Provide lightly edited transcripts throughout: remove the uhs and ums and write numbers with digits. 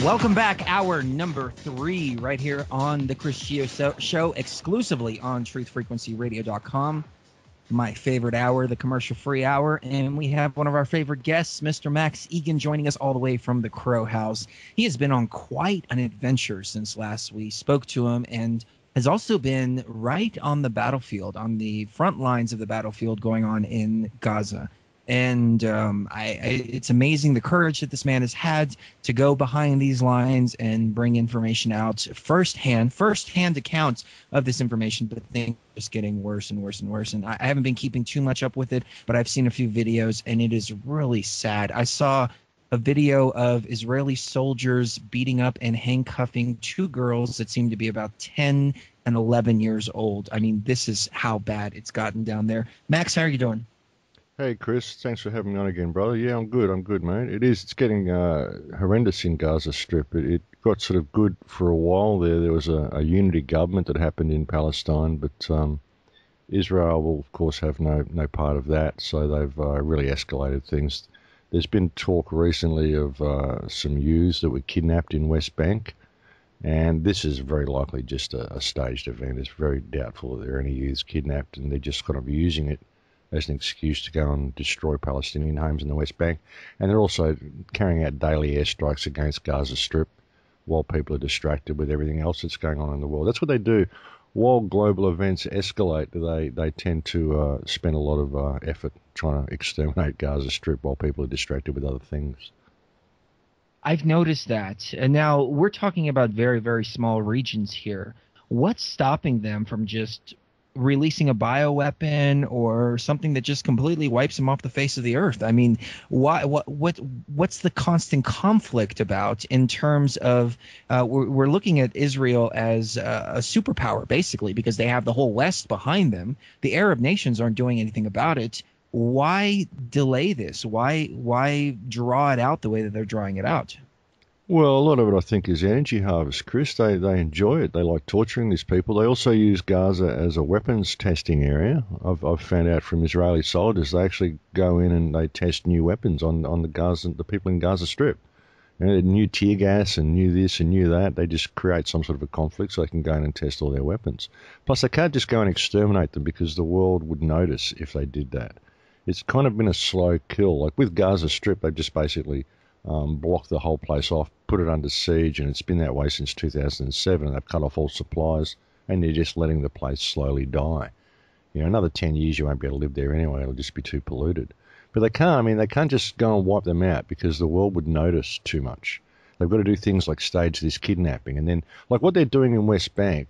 Welcome back. Hour number 3 right here on the Chris Gio Show, exclusively on truthfrequencyradio.com. My favorite hour, the commercial-free hour, and we have one of our favorite guests, Mr. Max Igan, joining us all the way from the Crow House. He has been on quite an adventure since last we spoke to him, and has also been right on the battlefield, on the front lines of the battlefield going on in Gaza. And it's amazing the courage that this man has had to go behind these lines and bring information out firsthand accounts of this information, but things are just getting worse and worse and worse. And I haven't been keeping too much up with it, but I've seen a few videos, and it is really sad. I saw a video of Israeli soldiers beating up and handcuffing 2 girls that seem to be about 10 and 11 years old. I mean, this is how bad it's gotten down there. Max, how are you doing? Hey, Chris. Thanks for having me on again, brother. Yeah, I'm good, mate. It's getting horrendous in Gaza Strip. It got sort of good for a while there. There was a unity government that happened in Palestine, but Israel will, of course, have no part of that, so they've really escalated things. There's been talk recently of some youths that were kidnapped in West Bank, and this is very likely just a staged event. It's very doubtful that there are any youths kidnapped, and they're just kind of using it as an excuse to go and destroy Palestinian homes in the West Bank. And they're also carrying out daily airstrikes against Gaza Strip while people are distracted with everything else that's going on in the world. That's what they do. While global events escalate, they tend to spend a lot of effort trying to exterminate Gaza Strip while people are distracted with other things. I've noticed that. And now we're talking about very, very small regions here. What's stopping them from just releasing a bioweapon or something that just completely wipes them off the face of the earth? I mean, what's the constant conflict about in terms of we're looking at Israel as a superpower, basically, because they have the whole West behind them. The Arab nations aren't doing anything about it. Why delay this? Why draw it out the way that they're drawing it out? Well, a lot of it, I think, is energy harvest, Chris. They enjoy it. They like torturing these people. They also use Gaza as a weapons testing area. I've found out from Israeli soldiers they actually go in and they test new weapons on the people in Gaza Strip. You know, new tear gas and new this and new that. They just create some sort of a conflict so they can go in and test all their weapons. Plus, they can't just go and exterminate them because the world would notice if they did that. It's kind of been a slow kill. Like with Gaza Strip, they've just basically blocked the whole place off, put it under siege, and it's been that way since 2007. They've cut off all supplies, and they're just letting the place slowly die. You know, another 10 years you won't be able to live there anyway. It'll just be too polluted. But they can't. I mean, they can't just go and wipe them out because the world would notice too much. They've got to do things like stage this kidnapping, and then, like what they're doing in West Bank,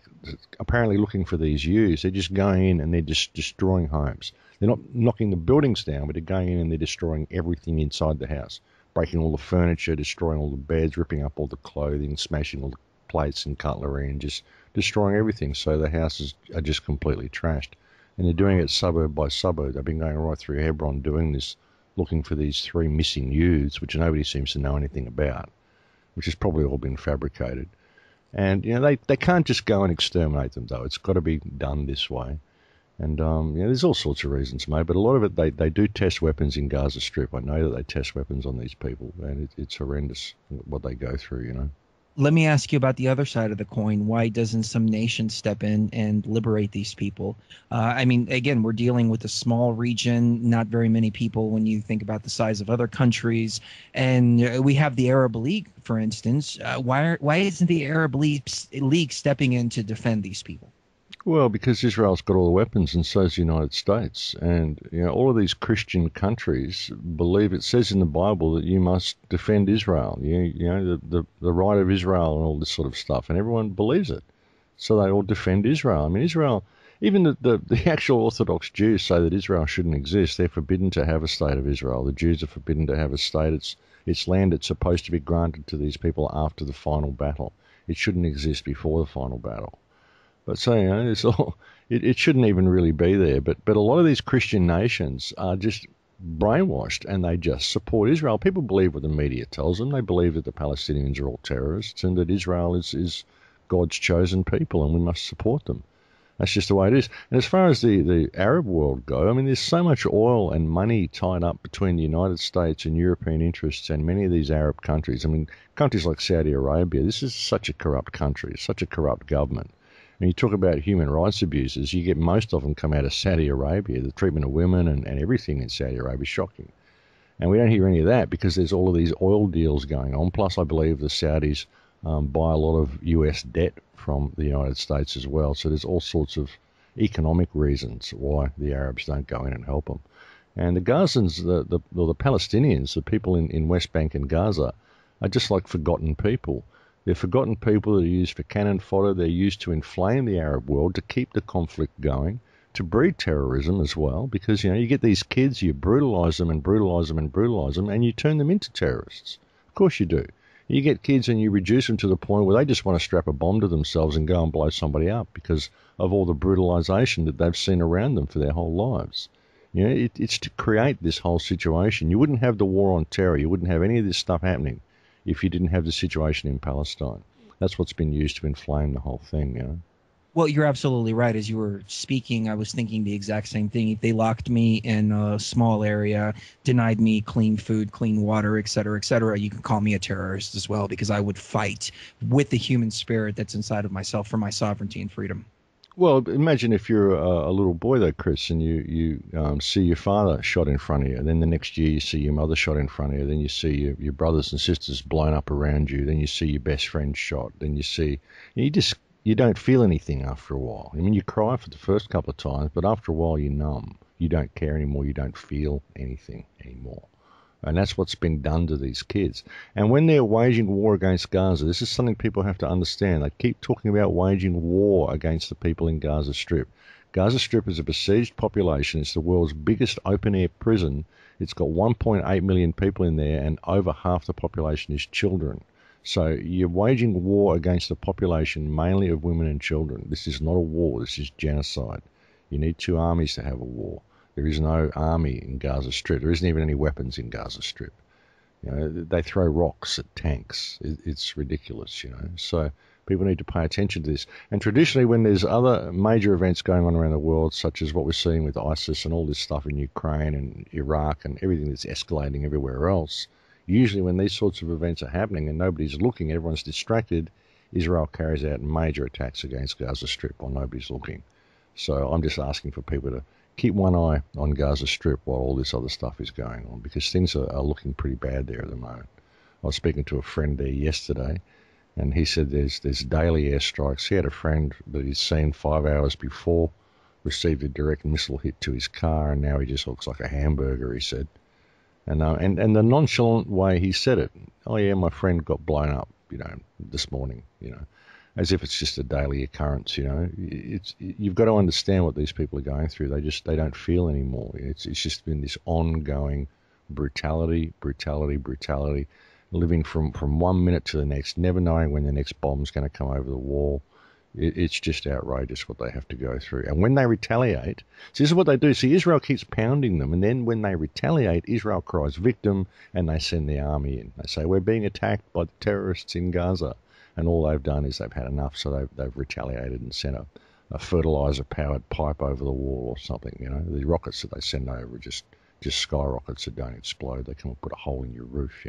apparently looking for these youths, they're just going in and they're just destroying homes. They're not knocking the buildings down, but they're going in and they're destroying everything inside the house. Breaking all the furniture, destroying all the beds, ripping up all the clothing, smashing all the plates and cutlery, and just destroying everything. So the houses are just completely trashed. And they're doing it suburb by suburb. They've been going right through Hebron doing this, looking for these 3 missing youths, which nobody seems to know anything about, which has probably all been fabricated. And, you know, they can't just go and exterminate them, though. It's got to be done this way. And, you know, there's all sorts of reasons, mate, but a lot of it, they do test weapons in Gaza Strip. I know that they test weapons on these people, and it's horrendous what they go through, you know. Let me ask you about the other side of the coin. Why doesn't some nation step in and liberate these people? I mean, again, we're dealing with a small region, not very many people when you think about the size of other countries. And we have the Arab League, for instance. Why isn't the Arab League stepping in to defend these people? Well, because Israel's got all the weapons, and so's the United States. And, you know, all of these Christian countries believe, it says in the Bible that you must defend Israel, you know, the right of Israel and all this sort of stuff. And everyone believes it. So they all defend Israel. I mean, Israel, even the actual Orthodox Jews say that Israel shouldn't exist. They're forbidden to have a state of Israel. The Jews are forbidden to have a state. It's land that's supposed to be granted to these people after the final battle. It shouldn't exist before the final battle. But so, you know, it shouldn't even really be there. But a lot of these Christian nations are just brainwashed, and they just support Israel. People believe what the media tells them. They believe that the Palestinians are all terrorists and that Israel is God's chosen people and we must support them. That's just the way it is. And as far as the Arab world go, I mean, there's so much oil and money tied up between the United States and European interests and many of these Arab countries. I mean, countries like Saudi Arabia, this is such a corrupt country, such a corrupt government. When you talk about human rights abuses, you get most of them come out of Saudi Arabia. The treatment of women and everything in Saudi Arabia is shocking. And we don't hear any of that because there's all of these oil deals going on. Plus, I believe the Saudis buy a lot of US debt from the United States as well. So there's all sorts of economic reasons why the Arabs don't go in and help them. And the Gazans, the Palestinians, the people in West Bank and Gaza, are just like forgotten people. They're forgotten people that are used for cannon fodder. They're used to inflame the Arab world, to keep the conflict going, to breed terrorism as well, because, you get these kids, you brutalise them and brutalise them and brutalise them, and you turn them into terrorists. Of course you do. You get kids and you reduce them to the point where they just want to strap a bomb to themselves and go and blow somebody up because of all the brutalisation that they've seen around them for their whole lives. It's to create this whole situation. You wouldn't have the war on terror. You wouldn't have any of this stuff happening if you didn't have the situation in Palestine. That's what's been used to inflame the whole thing, Well, you're absolutely right. As you were speaking, I was thinking the exact same thing. If they locked me in a small area, denied me clean food, clean water, et cetera, you can call me a terrorist as well, because I would fight with the human spirit that's inside of myself for my sovereignty and freedom. Well, imagine if you're a little boy, though, Chris, and you see your father shot in front of you, and then the next year you see your mother shot in front of you, then you see your brothers and sisters blown up around you, then you see your best friend shot, then you don't feel anything after a while. I mean, you cry for the first couple of times, but after a while you're numb. You don't care anymore. You don't feel anything anymore. And that's what's been done to these kids. And when they're waging war against Gaza, this is something people have to understand. They keep talking about waging war against the people in Gaza Strip. Gaza Strip is a besieged population. It's the world's biggest open-air prison. It's got 1.8 million people in there, and over half the population is children. So you're waging war against a population mainly of women and children. This is not a war. This is genocide. You need two armies to have a war. There is no army in Gaza Strip. There isn't even any weapons in Gaza Strip. They throw rocks at tanks. It's ridiculous, So people need to pay attention to this. And traditionally, when there's other major events going on around the world, such as what we're seeing with ISIS and all this stuff in Ukraine and Iraq and everything that's escalating everywhere else, usually when these sorts of events are happening and nobody's looking, everyone's distracted, Israel carries out major attacks against Gaza Strip while nobody's looking. So I'm just asking for people to keep one eye on Gaza Strip while all this other stuff is going on, because things are looking pretty bad there at the moment. I was speaking to a friend there yesterday, and he said there's daily airstrikes. He had a friend that he'd seen 5 hours before, received a direct missile hit to his car, and now he just looks like a hamburger, he said. And the nonchalant way he said it, oh yeah, my friend got blown up, this morning, as if it's just a daily occurrence, you've got to understand what these people are going through. They don't feel anymore. It's just been this ongoing brutality, living from 1 minute to the next, never knowing when the next bomb's going to come over the wall. It's just outrageous what they have to go through. And when they retaliate, so this is what they do. See, Israel keeps pounding them, and then when they retaliate, Israel cries victim, and they send the army in. They say, we're being attacked by the terrorists in Gaza. And all they've done is they've had enough, so they've retaliated and sent a fertilizer-powered pipe over the wall or something. The rockets that they send over are just skyrockets that don't explode. They come and put a hole in your roof,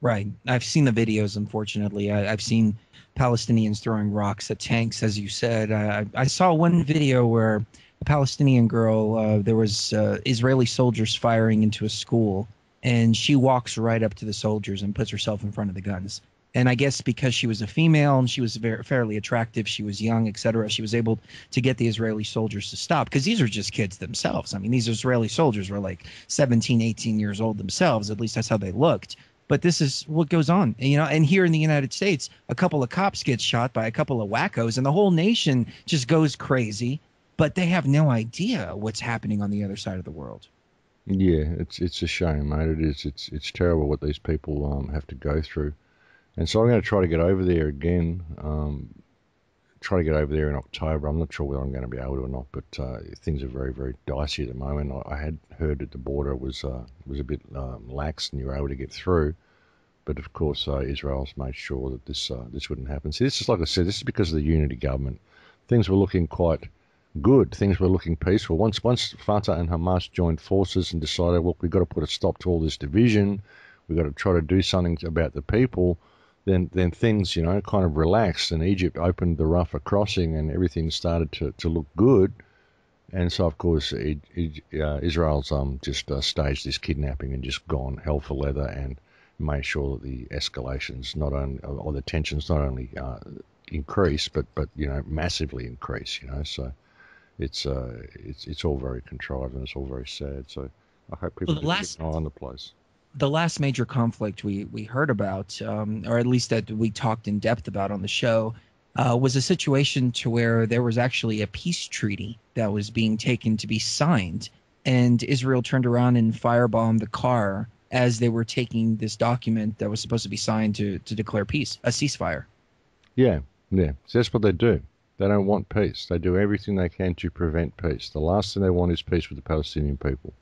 Right. I've seen the videos, unfortunately. I've seen Palestinians throwing rocks at tanks, as you said. I saw one video where a Palestinian girl, there was Israeli soldiers firing into a school, and she walks right up to the soldiers and puts herself in front of the guns. And I guess because she was a female and she was fairly attractive, she was young, etc., she was able to get the Israeli soldiers to stop, because these are just kids themselves. I mean, these Israeli soldiers were like 17, 18 years old themselves. At least that's how they looked. But this is what goes on, and here in the United States, a couple of cops get shot by a couple of wackos and the whole nation just goes crazy, but they have no idea what's happening on the other side of the world. Yeah, it's a shame, mate. It is. It's terrible what these people have to go through. And so I'm going to try to get over there again, try to get over there in October. I'm not sure whether I'm going to be able to or not, but things are very, very dicey at the moment. I had heard that the border was a bit lax and you were able to get through. But of course, Israel's made sure that this wouldn't happen. See, this is, like I said, this is because of the unity government. things were looking quite good. Things were looking peaceful. Once Fatah and Hamas joined forces and decided, look, we've got to put a stop to all this division, we've got to try to do something about the people, then things, kind of relaxed, and Egypt opened the Rafah crossing and everything started to look good. And so, of course, Israel's just staged this kidnapping and just gone hell for leather and made sure that the escalations or the tensions not only increase, but massively increase. So it's all very contrived and it's all very sad. So I hope people keep an eye on the place. The last major conflict we heard about, or at least that we talked in depth about on the show, was a situation to where there was actually a peace treaty that was being taken to be signed, and Israel turned around and firebombed the car as they were taking this document that was supposed to be signed to declare peace, a ceasefire. Yeah. So that's what they do. They don't want peace. They do everything they can to prevent peace. The last thing they want is peace with the Palestinian people.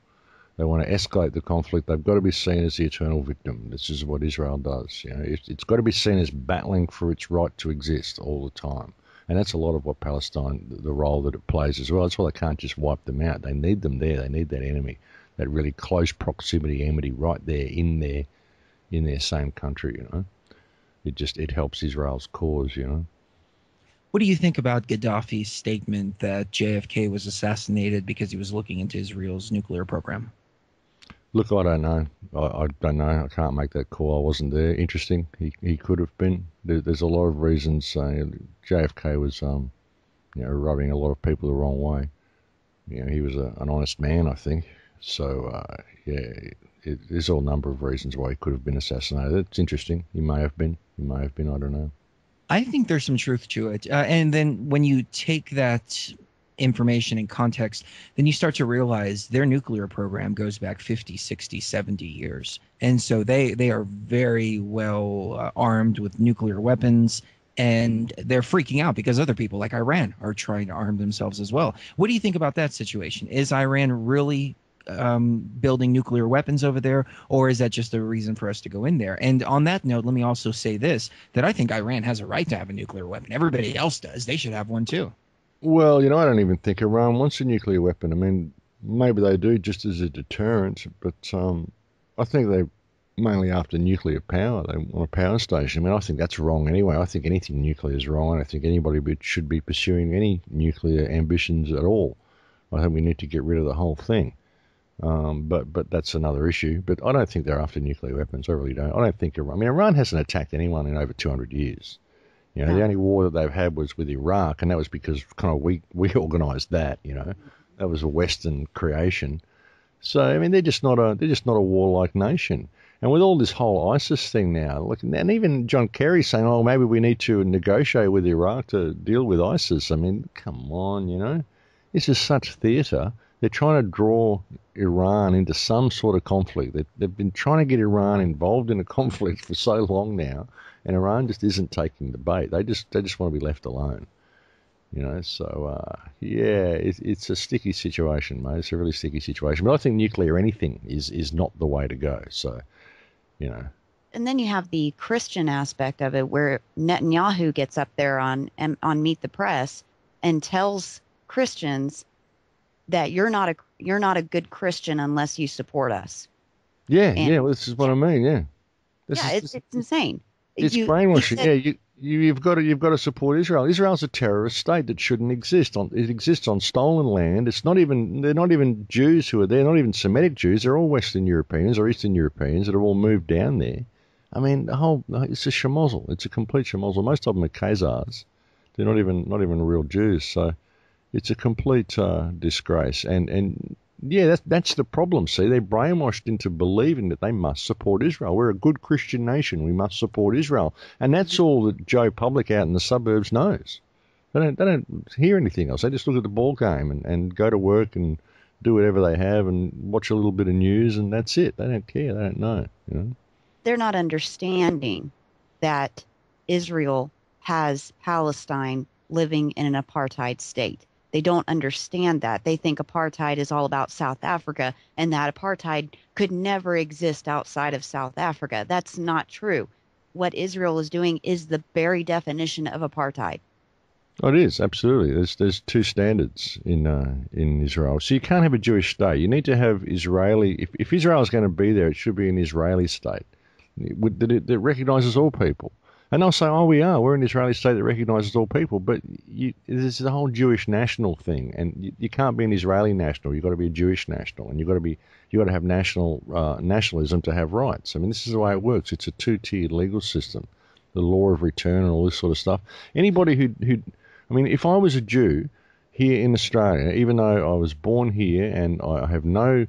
They want to escalate the conflict. They've got to be seen as the eternal victim. This is what Israel does. It's got to be seen as battling for its right to exist all the time. And that's a lot of what Palestine, the role that it plays as well. That's why they can't just wipe them out. They need them there. They need that enemy, that really close proximity enemy right there in their same country. It helps Israel's cause. What do you think about Gaddafi's statement that JFK was assassinated because he was looking into Israel's nuclear program? Look, I don't know. I don't know. I can't make that call. I wasn't there. Interesting. He could have been. There's a lot of reasons. JFK was, rubbing a lot of people the wrong way. He was an honest man, I think. So, there's all number of reasons why he could have been assassinated. It's interesting. He may have been. I don't know. I think there's some truth to it. And then when you take that information in context, then you start to realize their nuclear program goes back 50, 60, 70 years. And so they are very well armed with nuclear weapons, and they're freaking out because other people like Iran are trying to arm themselves as well. What do you think about that situation? Is Iran really building nuclear weapons over there, or is that just a reason for us to go in there? And on that note, let me also say this, that I think Iran has a right to have a nuclear weapon. Everybody else does. They should have one too. Well, I don't even think Iran wants a nuclear weapon. I mean, maybe they do just as a deterrent, but I think they're mainly after nuclear power. They want a power station. I mean, I think that's wrong anyway. I think anything nuclear is wrong. I don't think anybody should be pursuing any nuclear ambitions at all. I think we need to get rid of the whole thing. But that's another issue. But I don't think they're after nuclear weapons. I really don't. I don't think Iran. I mean, Iran hasn't attacked anyone in over 200 years. The only war that they've had was with Iraq, and that was because kind of we organised that. That was a Western creation. So I mean, they're just not a warlike nation. And with all this whole ISIS thing now, and even John Kerry saying, "Oh, maybe we need to negotiate with Iraq to deal with ISIS." I mean, come on, this is such theatre. They're trying to draw Iran into some sort of conflict. They've been trying to get Iran involved in a conflict for so long now, and Iran just isn't taking the bait. They just want to be left alone. So it's a sticky situation, mate. It's a really sticky situation. But I think nuclear anything is not the way to go. So, And then you have the Christian aspect of it, where Netanyahu gets up there on Meet the Press and tells Christians that you're not a good Christian unless you support us. Yeah, well, this is what I mean. Yeah, it's insane. It's brainwashing. You've got to support Israel. Israel's a terrorist state that shouldn't exist. It exists on stolen land. They're not even Jews who are there. Not even Semitic Jews. They're all Western Europeans or Eastern Europeans that have all moved down there. I mean, it's a shemozzle. It's a complete shemozzle. Most of them are Khazars. They're not even real Jews. So it's a complete disgrace. And yeah, that's the problem. See, they're brainwashed into believing that they must support Israel. We're a good Christian nation. We must support Israel. And that's all that Joe Public out in the suburbs knows. They don't hear anything else. They just look at the ball game and go to work and do whatever they have and watch a little bit of news, and that's it. They don't care. They don't know. They're not understanding that Israel has Palestine living in an apartheid state. They don't understand that. They think apartheid is all about South Africa, and that apartheid could never exist outside of South Africa. That's not true. What Israel is doing is the very definition of apartheid. Oh, it is, absolutely. There's two standards in Israel. So you can't have a Jewish state. You need to have Israeli. If Israel is going to be there, it should be an Israeli state that recognises all people. And they'll say, "Oh, we're an Israeli state that recognises all people." But there's the whole Jewish national thing, and you can't be an Israeli national. You've got to be a Jewish national, and you've got to have nationalism to have rights. I mean, this is the way it works. It's a two-tiered legal system. The law of return and all this sort of stuff. Anybody who I mean, if I was a Jew here in Australia, even though I was born here and I have no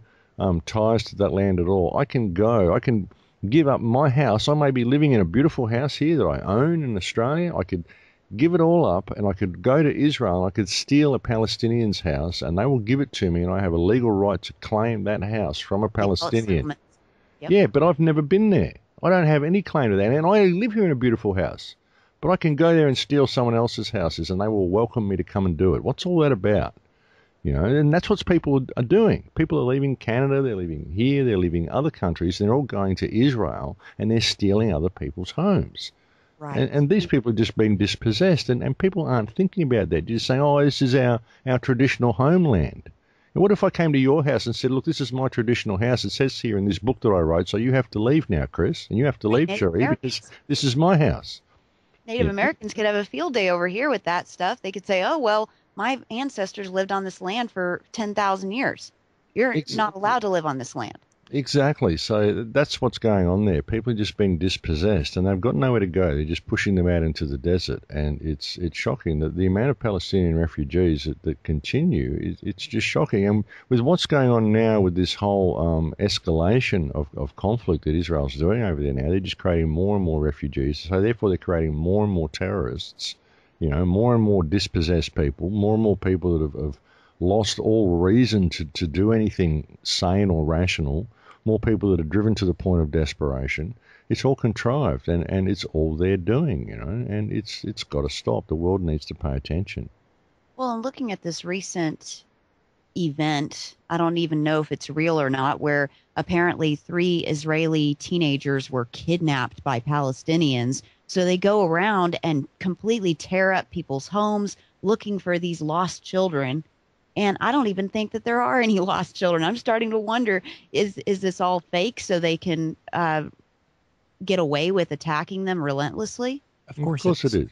ties to that land at all, I can give up my house. I may be living in a beautiful house here that I own in Australia. I could give it all up and I could go to Israel and I could steal a Palestinian's house and they will give it to me and I have a legal right to claim that house from a Palestinian. Yep. Yeah, but I've never been there. I don't have any claim to that. And I live here in a beautiful house. But I can go there and steal someone else's houses and they will welcome me to come and do it. What's all that about? You know, and that's what people are doing. People are leaving Canada, they're leaving here, they're leaving other countries, they're all going to Israel and they're stealing other people's homes. Right. And these people are just being dispossessed and people aren't thinking about that. They're just saying, oh, this is our traditional homeland. And what if I came to your house and said, look, this is my traditional house. It says here in this book that I wrote, so you have to leave now, Chris, and you have to leave, Cherie, because this is my house. Native Americans could have a field day over here with that stuff. They could say, oh, well, my ancestors lived on this land for 10,000 years. You're not allowed to live on this land. Exactly. So that's what's going on there. People are just being dispossessed and they've got nowhere to go. They're just pushing them out into the desert. And it's shocking that the amount of Palestinian refugees that continue, it's just shocking. And with what's going on now with this whole escalation of conflict that Israel's doing over there now, they're just creating more and more refugees. So therefore they're creating more and more terrorists, you know, more and more dispossessed people, more and more people that have lost all reason to do anything sane or rational, more people that are driven to the point of desperation. It's all contrived and it's all they're doing, you know, and it's got to stop. The world needs to pay attention. Well, and looking at this recent event, I don't even know if it's real or not, where apparently 3 Israeli teenagers were kidnapped by Palestinians. So they go around and completely tear up people's homes looking for these lost children. And I don't even think that there are any lost children. I'm starting to wonder, is this all fake so they can get away with attacking them relentlessly? Of course it is.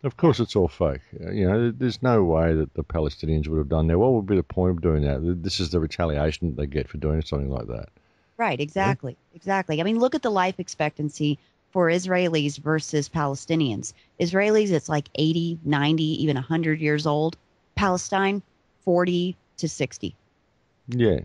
Of course it's all fake. You know, there's no way that the Palestinians would have done that. What would be the point of doing that? This is the retaliation that they get for doing something like that. Right, exactly. Yeah? Exactly. I mean, look at the life expectancy for Israelis versus Palestinians. Israelis, it's like 80, 90, even 100 years old. Palestine, 40 to 60. Yeah.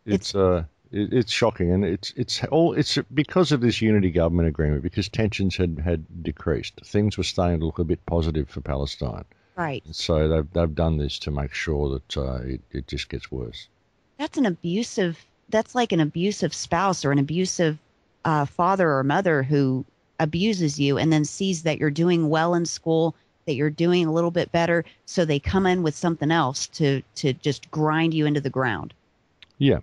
It's shocking, and it's because of this unity government agreement, because tensions had decreased. Things were starting to look a bit positive for Palestine. Right. So they've done this to make sure that it just gets worse. That's like an abusive spouse or an abusive father or mother who abuses you and then sees that you're doing well in school, that you're doing a little bit better, so they come in with something else to just grind you into the ground. Yeah,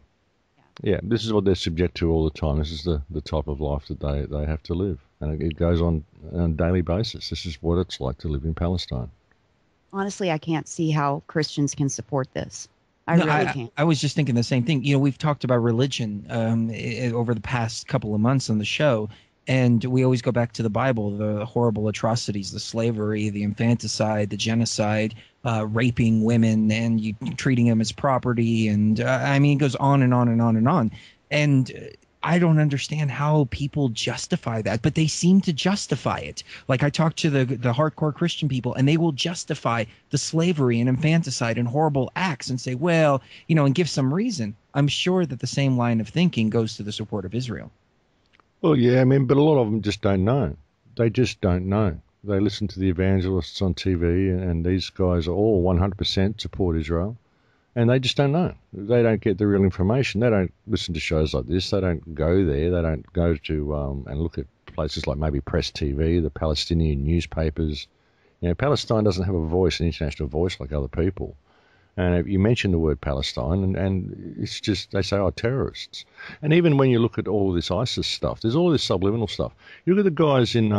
this is what they're subject to all the time. This is the type of life that they have to live. And it goes on a daily basis. This is what it's like to live in Palestine. Honestly, I can't see how Christians can support this. I really can't. I was just thinking the same thing. You know, we've talked about religion over the past couple of months on the show. And we always go back to the Bible, the horrible atrocities, the slavery, the infanticide, the genocide, raping women and treating them as property. And I mean, it goes on and on and on and on. And I don't understand how people justify that, but they seem to justify it. Like I talked to the hardcore Christian people, and they will justify the slavery and infanticide and horrible acts and say, well, you know, and give some reason. I'm sure that the same line of thinking goes to the support of Israel. Well, yeah, I mean, but a lot of them just don't know. They just don't know. They listen to the evangelists on TV, and these guys are all 100% support Israel, and they just don't know. They don't get the real information. They don't listen to shows like this. They don't go there. They don't go to and look at places like maybe Press TV, the Palestinian newspapers. You know, Palestine doesn't have a voice, an international voice like other people. And you mention the word Palestine, and it's just, they say, oh, terrorists. And even when you look at all of this ISIS stuff, there's all this subliminal stuff. You look at the guys in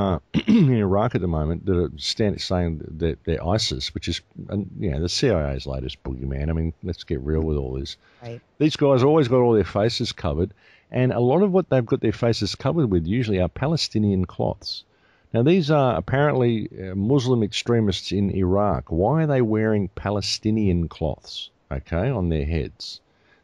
in Iraq at the moment that are saying that they're ISIS, which is, the CIA's latest boogeyman. I mean, let's get real with all this. Right. These guys always got all their faces covered, and a lot of what they've got their faces covered with usually are Palestinian cloths. Now, these are apparently Muslim extremists in Iraq. Why are they wearing Palestinian cloths, on their heads?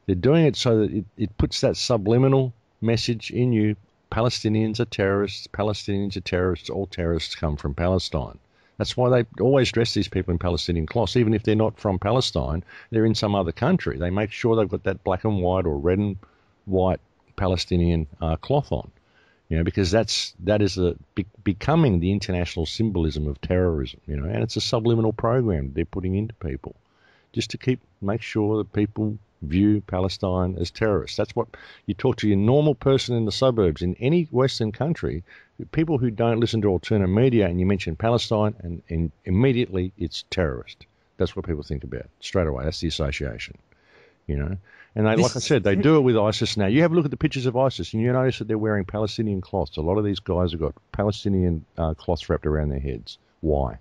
They're doing it so that it puts that subliminal message in you. Palestinians are terrorists. Palestinians are terrorists. All terrorists come from Palestine. That's why they always dress these people in Palestinian cloths. Even if they're not from Palestine, they're in some other country. They make sure they've got that black and white or red and white Palestinian cloth on. Because that is becoming the international symbolism of terrorism, and it's a subliminal program they're putting into people just to make sure that people view Palestine as terrorists. That's what you talk to your normal person in the suburbs in any Western country, people who don't listen to alternative media, and you mention Palestine and immediately it's terrorist. That's what people think about straight away. That's the association, And like I said, they do it with ISIS now. You have a look at the pictures of ISIS, and you notice that they're wearing Palestinian cloths. A lot of these guys have got Palestinian cloths wrapped around their heads. Why?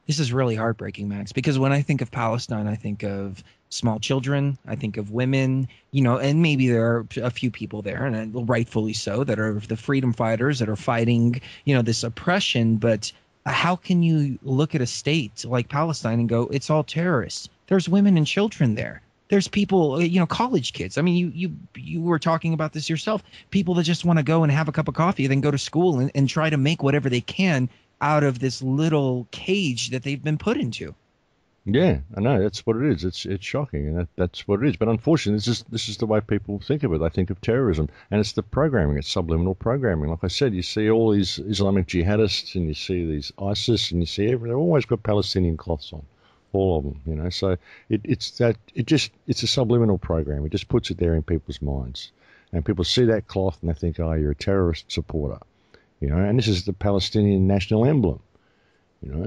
This is really heartbreaking, Max, because when I think of Palestine, I think of small children, I think of women, and maybe there are a few people there, and rightfully so, that are the freedom fighters that are fighting, this oppression. But how can you look at a state like Palestine and go, it's all terrorists? There's women and children there. There's people, college kids. I mean, you were talking about this yourself. People that just want to go and have a cup of coffee, then go to school and try to make whatever they can out of this little cage that they've been put into. Yeah, I know. That's what it is. It's shocking, and that's what it is. But unfortunately, this is the way people think of it. They think of terrorism, and it's the programming. It's subliminal programming. Like I said, you see all these Islamic jihadists, and you see these ISIS, and you see they've always got Palestinian cloths on. All of them, So it's a subliminal program. It just puts it there in people's minds, and people see that cloth and they think, oh, you're a terrorist supporter, And this is the Palestinian national emblem,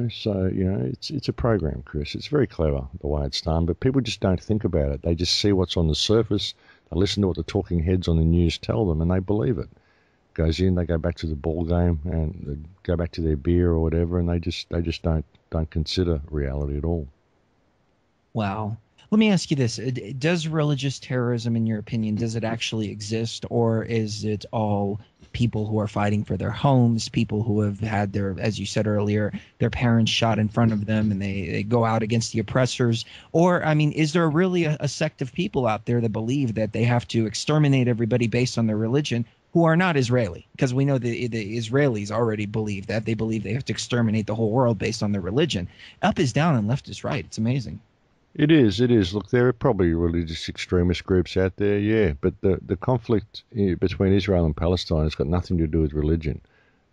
So it's a program, Chris. It's very clever the way it's done, but people just don't think about it. They just see what's on the surface. They listen to what the talking heads on the news tell them, and they believe it. Goes in, they go back to the ball game and they go back to their beer or whatever, and they just don't consider reality at all. Wow. Let me ask you this. Does religious terrorism, in your opinion, does it actually exist, or is it all people who are fighting for their homes, people who have had their, as you said earlier, their parents shot in front of them and they go out against the oppressors? Or, I mean, is there really a sect of people out there that believe that they have to exterminate everybody based on their religion who are not Israeli? Because we know the Israelis already believe that. They believe they have to exterminate the whole world based on their religion. Up is down and left is right. It's amazing. It is. Look, there are probably religious extremist groups out there, yeah, but the conflict between Israel and Palestine has got nothing to do with religion.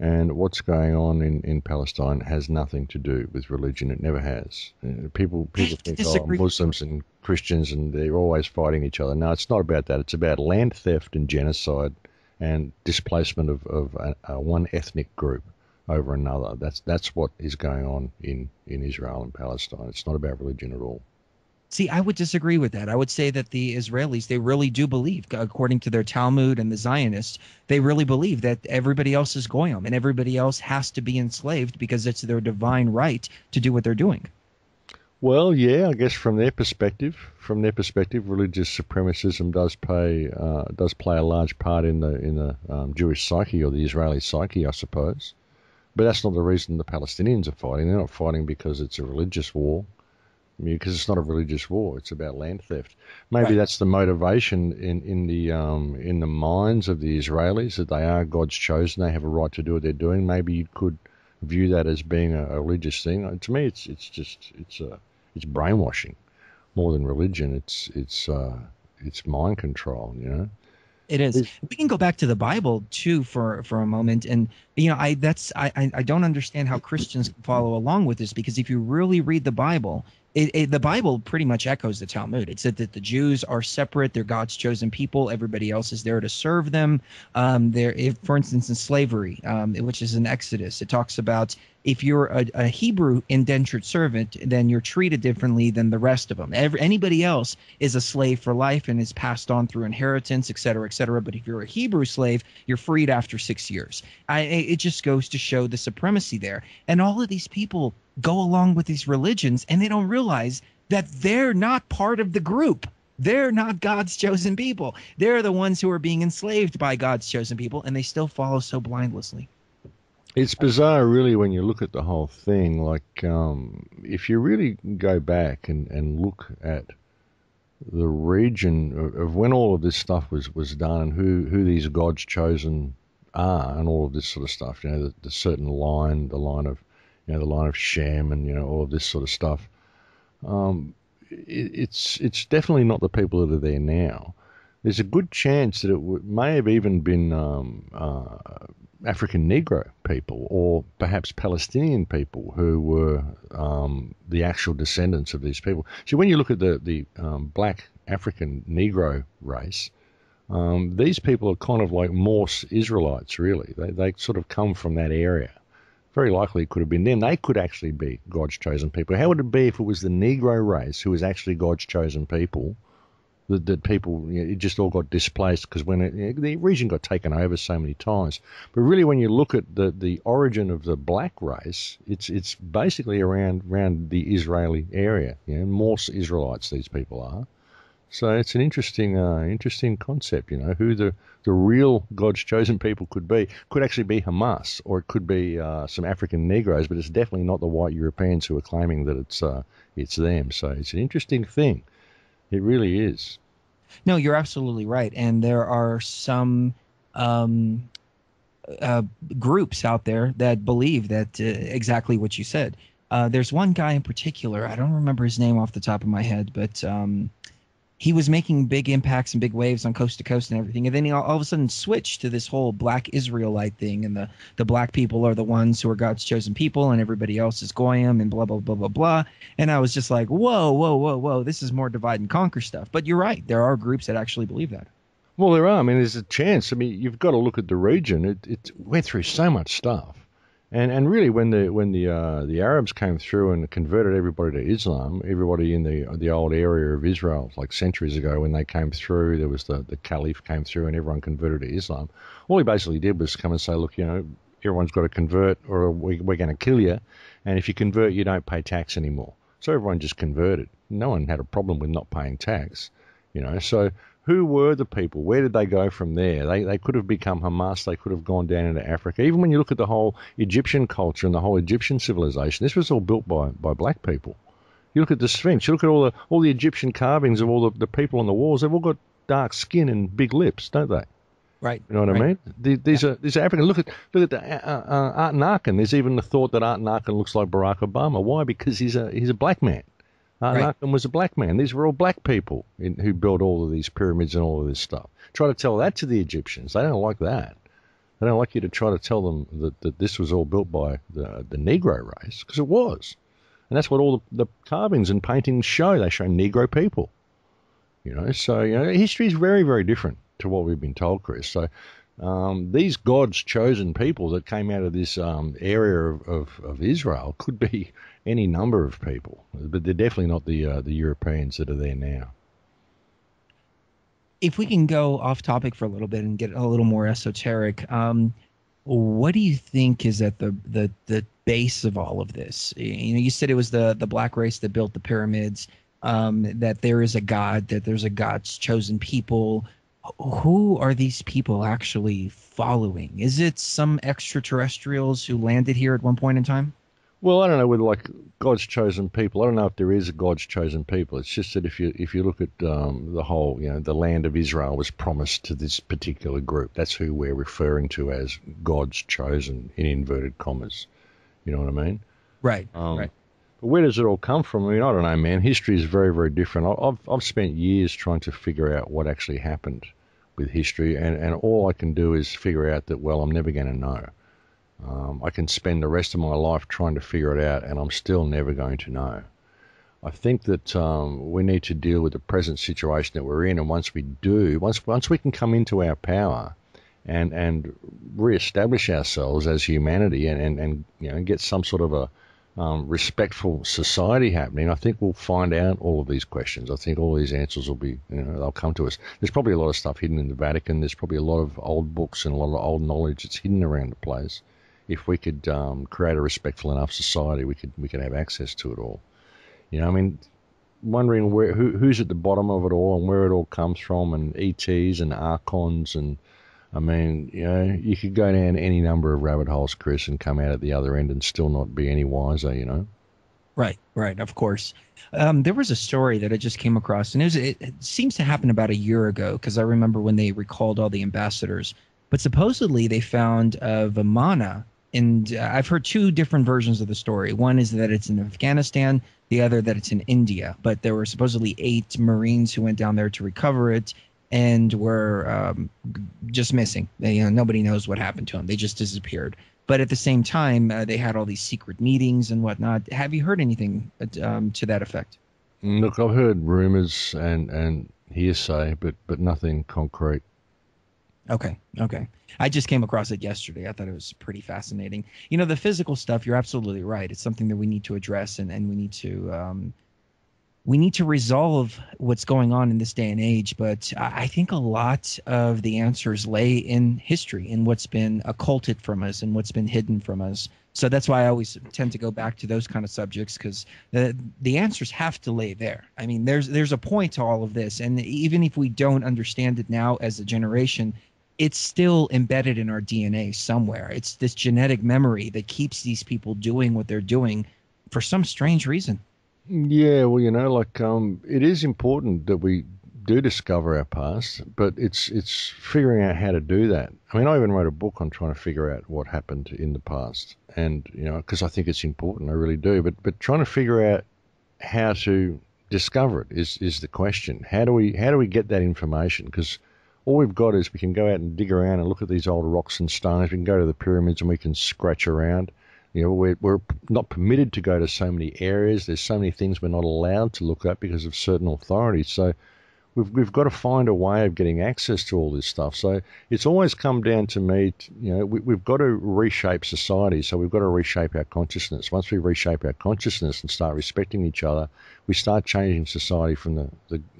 And what's going on in Palestine has nothing to do with religion. It never has. People think, Muslims and Christians, and they're always fighting each other. No, it's not about that. It's about land theft and genocide and displacement of one ethnic group over another. That's what is going on in Israel and Palestine. It's not about religion at all. See, I would disagree with that. I would say that the Israelis, they really do believe, according to their Talmud and the Zionists, they really believe that everybody else is goyim and everybody else has to be enslaved because it's their divine right to do what they're doing. Well, yeah, I guess from their perspective, religious supremacism does play a large part in the Jewish psyche or the Israeli psyche, I suppose. But that's not the reason the Palestinians are fighting. They're not fighting because it's a religious war. Because it's not a religious war, it's about land theft. Maybe right. That's the motivation in the minds of the Israelis, that they are God's chosen. They have a right to do what they're doing. Maybe you could view that as being a religious thing. To me, it's brainwashing more than religion. It's mind control. It is. We can go back to the Bible too for a moment, and I don't understand how Christians can follow along with this, because if you really read the Bible, The Bible pretty much echoes the Talmud. It said that the Jews are separate; they're God's chosen people. Everybody else is there to serve them. For instance, in slavery, which is in Exodus, it talks about if you're a Hebrew indentured servant, then you're treated differently than the rest of them. Anybody else is a slave for life and is passed on through inheritance, et cetera, et cetera. But if you're a Hebrew slave, you're freed after 6 years. It just goes to show the supremacy there. And all of these people go along with these religions, and they don't realize that they're not part of the group. They're not God's chosen people. They're the ones who are being enslaved by God's chosen people, and they still follow so blindlessly. It's bizarre, really, when you look at the whole thing. Like, if you really go back and look at the region of when all of this stuff was done, and who these God's chosen are, and all of this sort of stuff, the certain line, the line of Shem, and all of this sort of stuff. It's definitely not the people that are there now. There's a good chance that it may have even been African Negro people, or perhaps Palestinian people who were the actual descendants of these people. So when you look at the black African Negro race, these people are kind of like Morse Israelites, really. They sort of come from that area. Very likely it could have been them. They could actually be God's chosen people. How would it be if it was the Negro race who was actually God's chosen people? That people, it just all got displaced because when the region got taken over so many times. But really, when you look at the origin of the black race, it's basically around the Israeli area. Morse Israelites these people are. So it's an interesting concept. Who the real God's chosen people could be. Could actually be Hamas, or it could be some African Negroes, but it's definitely not the white Europeans who are claiming that it's them. So it's an interesting thing. It really is. No, you're absolutely right. And there are some groups out there that believe that exactly what you said. There's one guy in particular, I don't remember his name off the top of my head, but he was making big impacts and big waves on coast to coast and everything. And then he all of a sudden switched to this whole black Israelite thing. And the black people are the ones who are God's chosen people, and everybody else is Goyim and blah, blah, blah, blah, blah. And I was just like, whoa, whoa, whoa, whoa. This is more divide and conquer stuff. But you're right. There are groups that actually believe that. Well, there are. I mean, there's a chance. I mean, you've got to look at the region. It went through so much stuff. And really, when the Arabs came through and converted everybody to Islam, everybody in the old area of Israel, like centuries ago, when they came through, there was the Caliph came through and everyone converted to Islam. All he basically did was come and say, look, everyone's got to convert, or we're going to kill you, and if you convert, you don't pay tax anymore. So everyone just converted. No one had a problem with not paying tax, So who were the people? Where did they go from there? They could have become Hamas. They could have gone down into Africa. Even when you look at the whole Egyptian culture and the whole Egyptian civilization, this was all built by black people. You look at the Sphinx. You look at all the Egyptian carvings of all the people on the walls. They've all got dark skin and big lips, don't they? Right. You know what I mean? These are African. Look at the Art There's even the thought that Art looks like Barack Obama. Why? Because he's a black man. Narcan was a black man. These were all black people who built all of these pyramids and all of this stuff. Try to tell that to the Egyptians. They don't like that. They don't like you to try to tell them that this was all built by the Negro race, because it was. And that's what all the carvings and paintings show. They show Negro people. So history is very, very different to what we've been told, Chris. So these God's chosen people that came out of this area of Israel could be any number of people, but they're definitely not the Europeans that are there now. If we can go off topic for a little bit and get a little more esoteric, what do you think is at the base of all of this? You said it was the black race that built the pyramids, that there is a God, that there's a God's chosen people. Who are these people actually following? Is it some extraterrestrials who landed here at one point in time? Well, I don't know whether like God's chosen people. I don't know if there is a God's chosen people. It's just that if you look at the whole, the land of Israel was promised to this particular group. That's who we're referring to as God's chosen, in inverted commas. You know what I mean? Right. Right. But where does it all come from? I mean, I don't know, man. History is very, very different. I've spent years trying to figure out what actually happened with history, and all I can do is figure out that, well, I'm never going to know. I can spend the rest of my life trying to figure it out, and I'm still never going to know. I think that we need to deal with the present situation that we're in, and once we do, once we can come into our power and re-establish ourselves as humanity and get some sort of a respectful society happening, I think we'll find out all of these questions. I think all these answers will be, they'll come to us. There's probably a lot of stuff hidden in the Vatican. There's probably a lot of old books and a lot of old knowledge that's hidden around the place. If we could create a respectful enough society, we could have access to it all. I mean, wondering who's at the bottom of it all and where it all comes from, and ETs and archons, and I mean, you could go down any number of rabbit holes, Chris, and come out at the other end and still not be any wiser. Right, of course. There was a story that I just came across, and it seems to happen about a year ago, because I remember when they recalled all the ambassadors. But supposedly they found Vimana, and I've heard two different versions of the story. One is that it's in Afghanistan, the other that it's in India. But there were supposedly 8 Marines who went down there to recover it and were just missing. Nobody knows what happened to them. They just disappeared. But at the same time, they had all these secret meetings and whatnot. Have you heard anything to that effect? Look, I've heard rumors and hearsay, but nothing concrete. Okay. I just came across it yesterday. I thought it was pretty fascinating. The physical stuff, you're absolutely right. It's something that we need to address, and we need to resolve what's going on in this day and age. But I think a lot of the answers lay in history, in what's been occulted from us and what's been hidden from us. So that's why I always tend to go back to those kind of subjects, because the answers have to lay there. I mean, there's a point to all of this. And even if we don't understand it now as a generation, it's still embedded in our DNA somewhere. It's this genetic memory that keeps these people doing what they're doing for some strange reason. Yeah, well, it is important that we do discover our past, but it's figuring out how to do that. I mean, I even wrote a book on trying to figure out what happened in the past, and because I think it's important, I really do. But trying to figure out how to discover it is the question. How do we get that information? Because all we've got is we can go out and dig around and look at these old rocks and stones. We can go to the pyramids and we can scratch around. We're not permitted to go to so many areas. There's so many things we're not allowed to look at because of certain authorities. So we've got to find a way of getting access to all this stuff. So it's always come down to me, we've got to reshape society. So we've got to reshape our consciousness. Once we reshape our consciousness and start respecting each other, we start changing society from the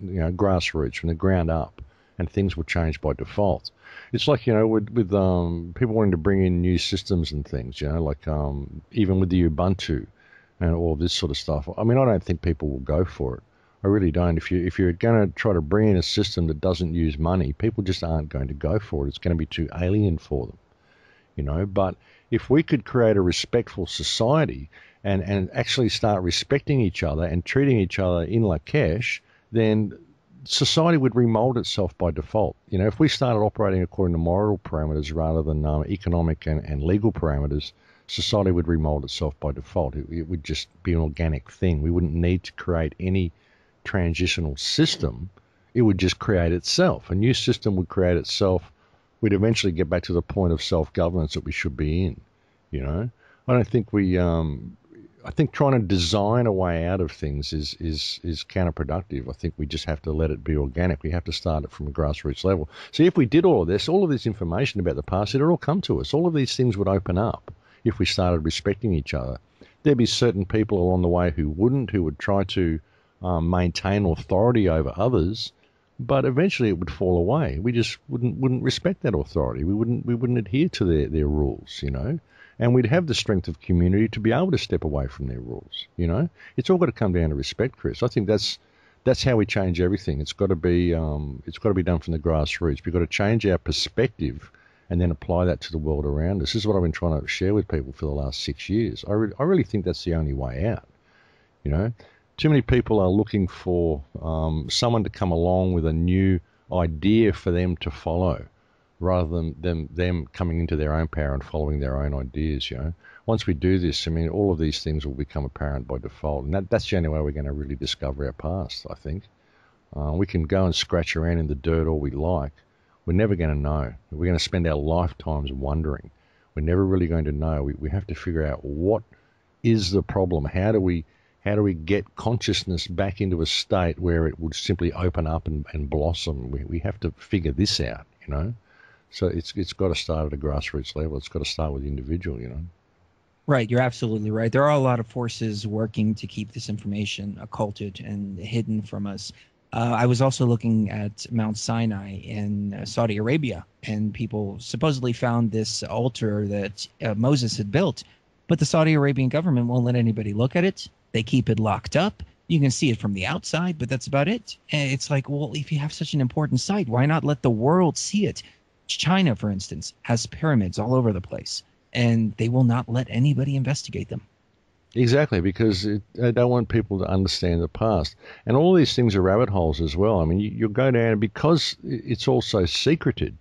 grassroots, from the ground up, and things will change by default. It's like, with people wanting to bring in new systems and things, like even with the Ubuntu and all this sort of stuff. I mean, I don't think people will go for it. I really don't. If you're going to try to bring in a system that doesn't use money, people just aren't going to go for it. It's going to be too alien for them, But if we could create a respectful society and actually start respecting each other and treating each other in Lakesh, then society would remold itself by default. If we started operating according to moral parameters rather than economic and legal parameters, society would remold itself by default. It would just be an organic thing. We wouldn't need to create any transitional system. It would just create itself. A new system would create itself. We'd eventually get back to the point of self-governance that we should be in. I don't think I think trying to design a way out of things is counterproductive. I think we just have to let it be organic. We have to start it from a grassroots level. So if we did all of this information about the past, it'd all come to us. All of these things would open up if we started respecting each other. There'd be certain people along the way who would try to maintain authority over others, but eventually it would fall away. We just wouldn't respect that authority. We wouldn't adhere to their rules, and we'd have the strength of community to be able to step away from their rules. It's all got to come down to respect, Chris. I think that's how we change everything. It's got to be done from the grassroots. We've got to change our perspective and then apply that to the world around us. This is what I've been trying to share with people for the last 6 years. I really think that's the only way out. Too many people are looking for someone to come along with a new idea for them to follow, rather than them coming into their own power and following their own ideas. Once we do this, I mean, all of these things will become apparent by default, and that's the only way we're going to really discover our past. I think we can go and scratch around in the dirt all we like. We're never going to know. We're going to spend our lifetimes wondering. We're never really going to know. We have to figure out what is the problem. How do we How do we get consciousness back into a state where it would simply open up and blossom? We have to figure this out, you know. So it's got to start at a grassroots level. It's got to start with the individual, you know. Right, you're absolutely right. There are a lot of forces working to keep this information occulted and hidden from us. I was also looking at Mount Sinai in Saudi Arabia, and people supposedly found this altar that Moses had built, but the Saudi Arabian government won't let anybody look at it. They keep it locked up. You can see it from the outside, but that's about it. And it's like, well, if you have such an important site, why not let the world see it? China, for instance, has pyramids all over the place, and they will not let anybody investigate them. Exactly, because they don't want people to understand the past. And all these things are rabbit holes as well. I mean, you'll go down, and because it's all so secreted,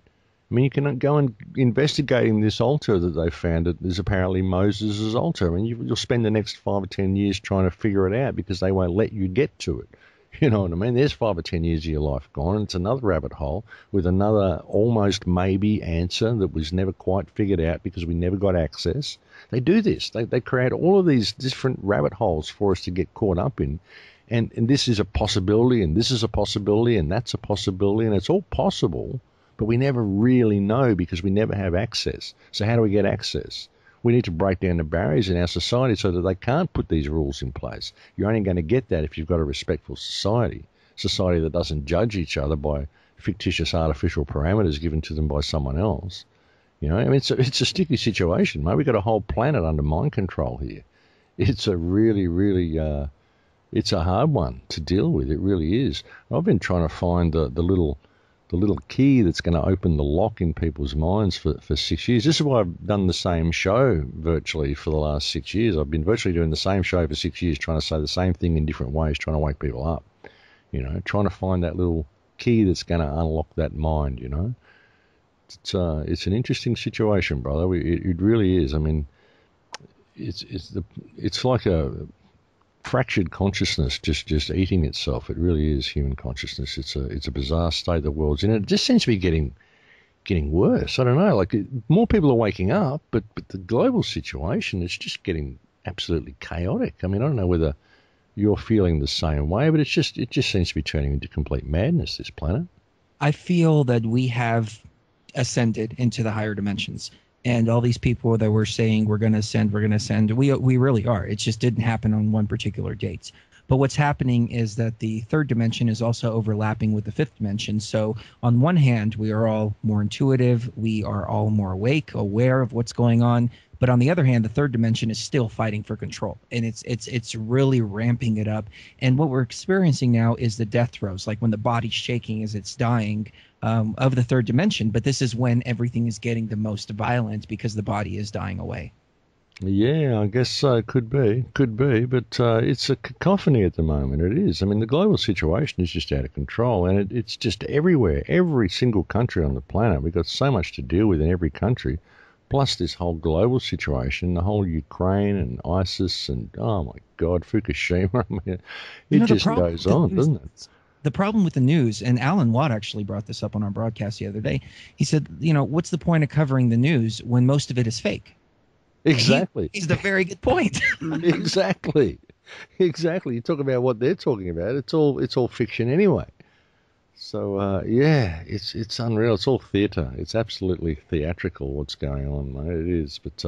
I mean, you can go and investigating this altar that they found that is apparently Moses' altar. I mean, you'll spend the next 5 or 10 years trying to figure it out because they won't let you get to it. You know what I mean? There's 5 or 10 years of your life gone, and it's another rabbit hole with another almost maybe answer that was never quite figured out because we never got access. They do this. They create all of these different rabbit holes for us to get caught up in. And this is a possibility, and this is a possibility, and that's a possibility, and it's all possible, but we never really know because we never have access. So how do we get access? We need to break down the barriers in our society so that they can't put these rules in place. You're only going to get that if you've got a respectful society that doesn't judge each other by fictitious artificial parameters given to them by someone else. You know, I mean, it's a sticky situation, mate. We've got a whole planet under mind control here. It's a really, really, it's a hard one to deal with. It really is. I've been trying to find the little key that's going to open the lock in people's minds for 6 years. This is why I've done the same show virtually for the last 6 years. I've been virtually doing the same show for 6 years, trying to say the same thing in different ways, trying to wake people up, you know, trying to find that little key that's going to unlock that mind, you know. It's an interesting situation, brother. It really is. I mean, it's like a fractured consciousness just eating itself. It really is human consciousness. It's a bizarre state the world's in. It just seems to be getting worse. I don't know. Like more people are waking up, but the global situation is just getting absolutely chaotic. I mean, I don't know whether you're feeling the same way, but it just seems to be turning into complete madness, this planet. I feel that we have ascended into the higher dimensions. And all these people that were saying we're going to ascend, we really are. It just didn't happen on one particular date. But what's happening is that the third dimension is also overlapping with the fifth dimension. So on one hand, we are all more intuitive. We are all more awake, aware of what's going on. But on the other hand, the third dimension is still fighting for control, and it's really ramping it up. And what we're experiencing now is the death throes, like when the body's shaking as it's dying of the third dimension. But this is when everything is getting the most violent because the body is dying away. Yeah, I guess so. Could be. But it's a cacophony at the moment. It is. I mean, the global situation is just out of control, and it's just everywhere. Every single country on the planet. We've got so much to deal with in every country. Plus this whole global situation, the whole Ukraine and ISIS and, oh, my God, Fukushima. I mean, it just goes on, doesn't it? The problem with the news, and Alan Watt actually brought this up on our broadcast the other day, he said, what's the point of covering the news when most of it is fake? Exactly. He's a very good point. Exactly. You talk about what they're talking about. It's all fiction anyway. So, yeah, it's unreal. It's all theatre. It's absolutely theatrical what's going on, mate. It is. But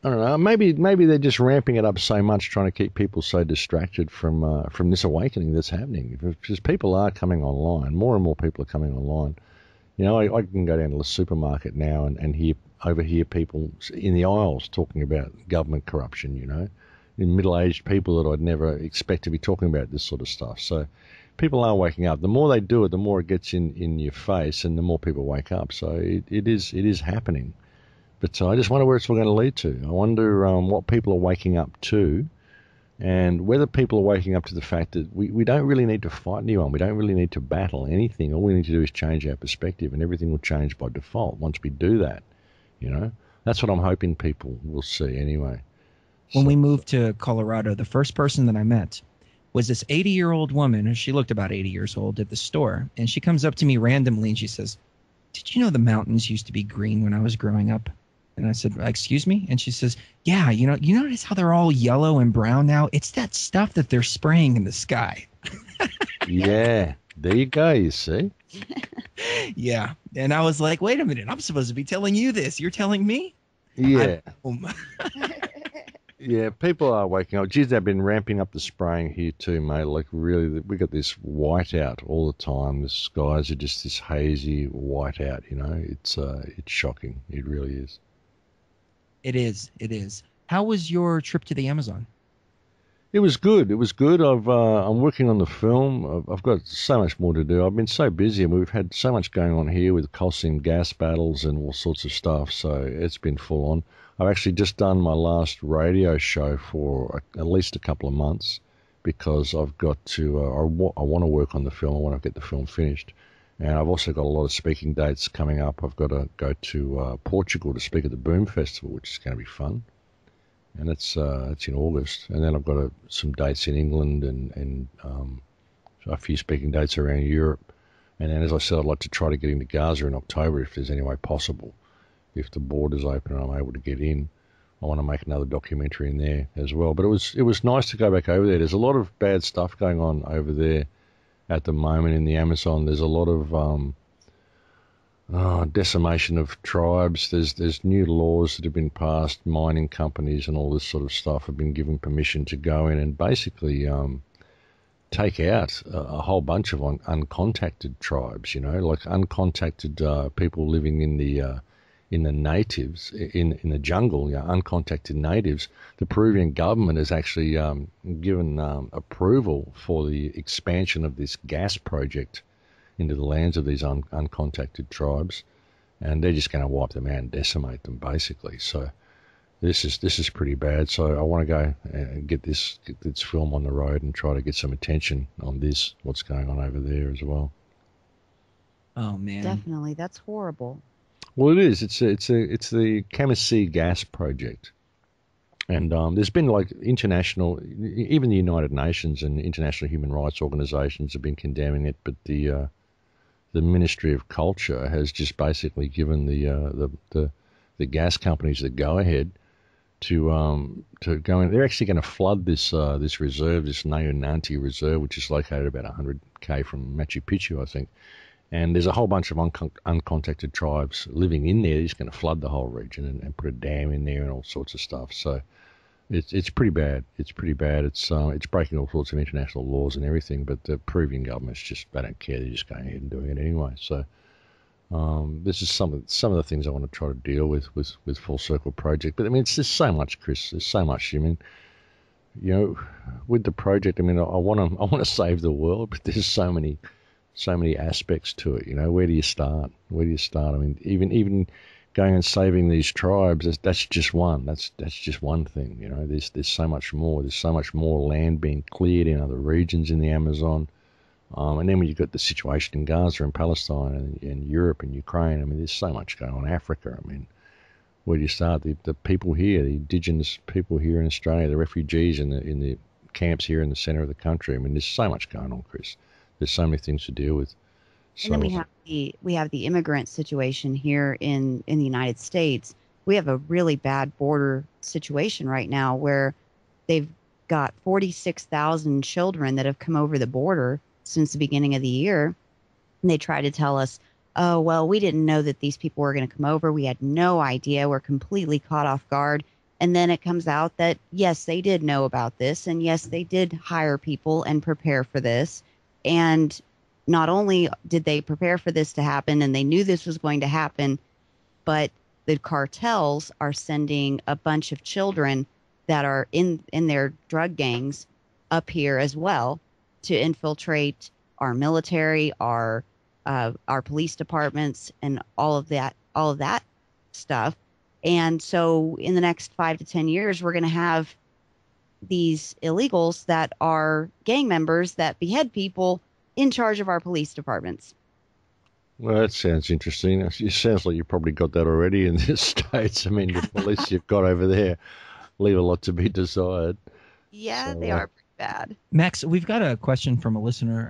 I don't know. Maybe they're just ramping it up so much, trying to keep people so distracted from this awakening that's happening. Because people are coming online. More and more people are coming online. You know, I can go down to the supermarket now and overhear people in the aisles talking about government corruption, you know, in middle-aged people that I'd never expect to be talking about this sort of stuff. So people are waking up. The more they do it, the more it gets in your face and the more people wake up. So it is happening. But I just wonder where it's all going to lead to. I wonder what people are waking up to and whether people are waking up to the fact that we don't really need to fight anyone. We don't really need to battle anything. All we need to do is change our perspective and everything will change by default once we do that. You know, that's what I'm hoping people will see anyway. When we moved to Colorado, the first person that I met was this 80-year-old woman, and she looked about 80 years old, at the store. And she comes up to me randomly and she says, "Did you know the mountains used to be green when I was growing up?" And I said, excuse me? And she says, yeah, you notice how they're all yellow and brown now? It's that stuff that they're spraying in the sky. Yeah, there you go, you see. Yeah. And I was like, wait a minute, I'm supposed to be telling you this. You're telling me? Yeah. I'm home. Yeah, people are waking up. Geez, they've been ramping up the spraying here too, mate. Like, really, we got this whiteout all the time. The skies are just this hazy whiteout, It's shocking. It really is. It is. It is. How was your trip to the Amazon? It was good. It was good. I'm working on the film. I've got so much more to do. I've been so busy, and we've had so much going on here with coal seam gas battles and all sorts of stuff. So it's been full on. I've actually just done my last radio show for at least a couple of months because I've got to. I want to work on the film. I want to get the film finished, and I've also got a lot of speaking dates coming up. I've got to go to Portugal to speak at the Boom Festival, which is going to be fun. And it's in August, and then I've got some dates in England and a few speaking dates around Europe. And then, as I said, I'd like to try to get into Gaza in October if there's any way possible. If the borders open and I'm able to get in, I want to make another documentary in there as well. But it was nice to go back over there. There's a lot of bad stuff going on over there at the moment in the Amazon. There's a lot of decimation of tribes. There's new laws that have been passed. Mining companies and all this sort of stuff have been given permission to go in and basically take out a whole bunch of uncontacted tribes. Like uncontacted people living in the natives in the jungle. Uncontacted natives. The Peruvian government has actually given approval for the expansion of this gas project into the lands of these uncontacted tribes, and they're just going to wipe them out and decimate them, basically. So this is pretty bad. So I want to go and get this film on the road and try to get some attention on what's going on over there as well. Oh man, definitely, that's horrible. Well, it is. It's the Camasea gas project, and there's been like international, even the United Nations and international human rights organisations have been condemning it, but the Ministry of Culture has just basically given the gas companies the go ahead to go in. They're actually going to flood this reserve, this Nayunanti reserve, which is located about 100 km from Machu Picchu, I think. And there's a whole bunch of uncontacted tribes living in there. They're just going to flood the whole region and put a dam in there and all sorts of stuff. So it's pretty bad. It's pretty bad. It's breaking all sorts of international laws and everything. But the Peruvian government's they don't care. They're just going ahead and doing it anyway. So this is some of the things I want to try to deal with Full Circle Project. But I mean, it's just so much, Chris. There's so much. I mean, with the project, I mean, I want to save the world, but there's so many aspects to it. Where do you start? I mean, even going and saving these tribes, that's just one. That's just one thing. There's so much more. There's so much more land being cleared in other regions in the Amazon. And then when you've got the situation in Gaza and Palestine and Europe and Ukraine, I mean, there's so much going on. Africa, I mean, where do you start? The people here, the indigenous people here in Australia, the refugees in the camps here in the centre of the country. I mean, there's so much going on, Chris. There's so many things to deal with. And then we have the immigrant situation here in the United States. We have a really bad border situation right now where they've got 46,000 children that have come over the border since the beginning of the year. And they try to tell us, oh, well, we didn't know that these people were going to come over. We had no idea. We're completely caught off guard. And then it comes out that, yes, they did know about this. And yes, they did hire people and prepare for this. And not only did they prepare for this to happen and they knew this was going to happen, but the cartels are sending a bunch of children that are in their drug gangs up here as well to infiltrate our military, our police departments, and all of that stuff. And so in the next 5 to 10 years, we're going to have these illegals that are gang members that behead people in charge of our police departments. Well, that sounds interesting. It sounds like you probably got that already in the States. I mean, the police you've got over there leave a lot to be desired. Yeah, so, they are pretty bad. Max, we've got a question from a listener.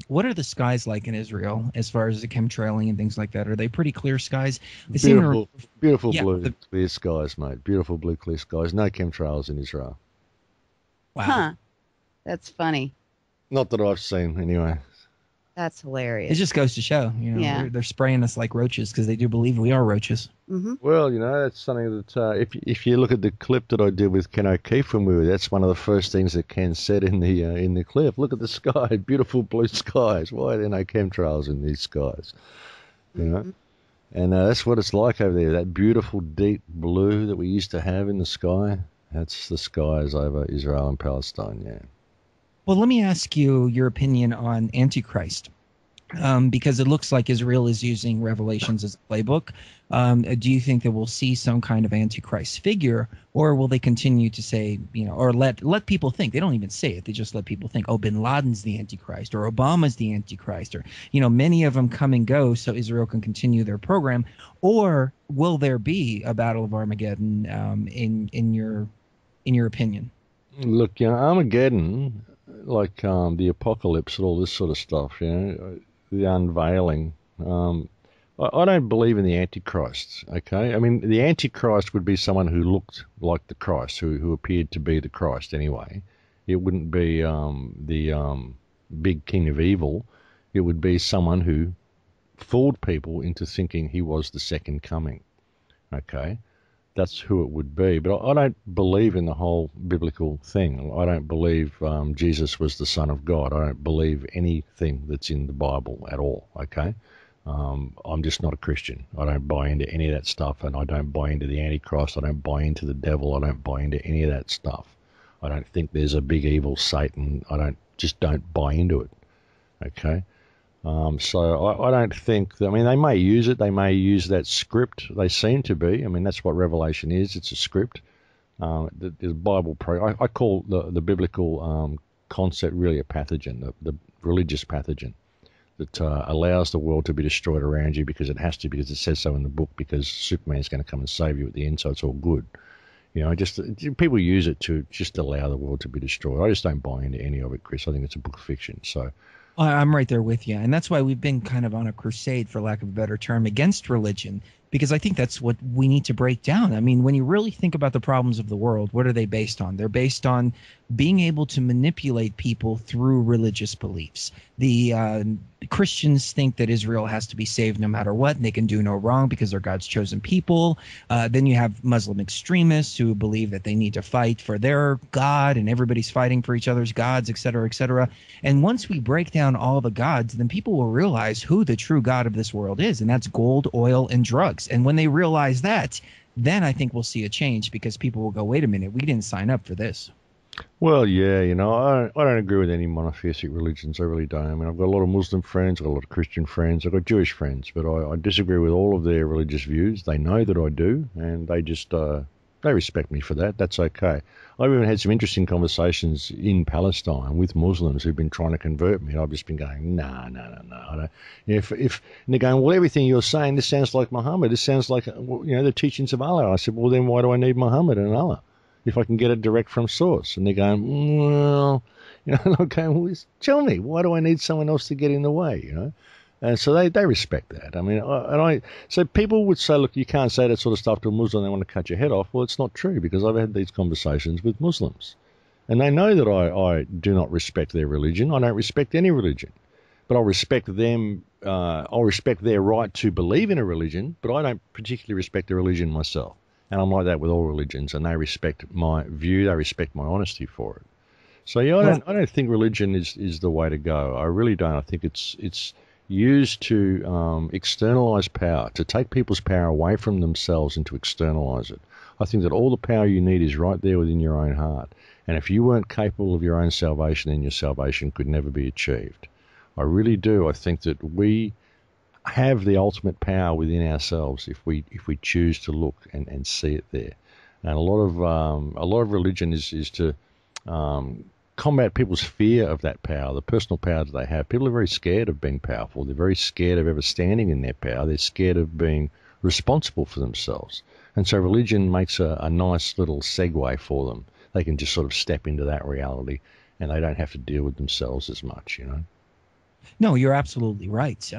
What are the skies like in Israel as far as the chemtrailing and things like that? Are they pretty clear skies? They seem to Beautiful blue clear skies, mate. Beautiful blue clear skies. No chemtrails in Israel. Wow. Huh. That's funny. Not that I've seen, anyway. That's hilarious. It just goes to show, they're spraying us like roaches because they do believe we are roaches. Mm-hmm. Well, that's something that if you look at the clip that I did with Ken O'Keefe when we were, that's one of the first things that Ken said in the clip. Look at the sky, beautiful blue skies. Why are there no chemtrails in these skies? Mm-hmm. And that's what it's like over there. That beautiful deep blue that we used to have in the sky. That's the skies over Israel and Palestine. Yeah. Well, let me ask you your opinion on Antichrist, because it looks like Israel is using Revelations as a playbook. Do you think that we'll see some kind of Antichrist figure, or will they continue to say, or let people think? They don't even say it. They just let people think, oh, Bin Laden's the Antichrist, or Obama's the Antichrist, or, many of them come and go so Israel can continue their program. Or will there be a Battle of Armageddon in your opinion? Look, Armageddon, like the apocalypse and all this sort of stuff, the unveiling. I don't believe in the Antichrist, okay? I mean, the Antichrist would be someone who looked like the Christ, who appeared to be the Christ anyway. It wouldn't be the big king of evil. It would be someone who fooled people into thinking he was the second coming, okay? That's who it would be. But I don't believe in the whole biblical thing. I don't believe Jesus was the Son of God. I don't believe anything that's in the Bible at all, okay? I'm just not a Christian. I don't buy into any of that stuff, and I don't buy into the Antichrist. I don't buy into the devil. I don't buy into any of that stuff. I don't think there's a big evil Satan. I don't buy into it, okay? So I don't think that, they may use it. They may use that script. They seem to be. That's what Revelation is. It's a script. The Bible, I call the biblical concept really a pathogen, the religious pathogen that allows the world to be destroyed around you because it has to, because it says so in the book, because Superman's going to come and save you at the end, so it's all good. Just people use it to just allow the world to be destroyed. I just don't buy into any of it, Chris. I think it's a book of fiction. So I'm right there with you. And that's why we've been kind of on a crusade, for lack of a better term, against religion, because I think that's what we need to break down. When you really think about the problems of the world, what are they based on? They're based on being able to manipulate people through religious beliefs. The Christians think that Israel has to be saved no matter what, and they can do no wrong because they're God's chosen people. Then you have Muslim extremists who believe that they need to fight for their God, and everybody's fighting for each other's gods, et cetera, et cetera. And once we break down all the gods, then people will realize who the true God of this world is, and that's gold, oil, and drugs. And when they realize that, then I think we'll see a change, because people will go, wait a minute, we didn't sign up for this. Well, yeah, I don't agree with any monotheistic religions. I really don't. I've got a lot of Muslim friends, I've got a lot of Christian friends, I've got Jewish friends, but I disagree with all of their religious views. They know that I do, and they just they respect me for that. That's okay. I've even had some interesting conversations in Palestine with Muslims who've been trying to convert me. I've just been going, no. I don't. If and they're going, well, everything you're saying, this sounds like Muhammad. This sounds like the teachings of Allah. I said, well, then why do I need Muhammad and Allah if I can get it direct from source? And they're going, well, and I'm going, well, tell me, why do I need someone else to get in the way? And so they respect that. So people would say, look, you can't say that sort of stuff to a Muslim, they want to cut your head off. Well, it's not true, because I've had these conversations with Muslims, and they know that I do not respect their religion. I don't respect any religion, but I'll respect them. I'll respect their right to believe in a religion, but I don't particularly respect a religion myself. And I'm like that with all religions, and they respect my view. They respect my honesty for it. So yeah, I don't think religion is the way to go. I really don't. I think it's used to externalize power, to take people's power away from themselves and to externalize it. I think that all the power you need is right there within your own heart. And if you weren't capable of your own salvation, then your salvation could never be achieved. I really do. I think that we have the ultimate power within ourselves if we choose to look and see it there. And a lot of religion is to combat people's fear of that power, the personal power that they have. People are very scared of being powerful. They're very scared of ever standing in their power. They're scared of being responsible for themselves. And so religion makes a nice little segue for them. They can just sort of step into that reality and they don't have to deal with themselves as much, you know. No, you're absolutely right.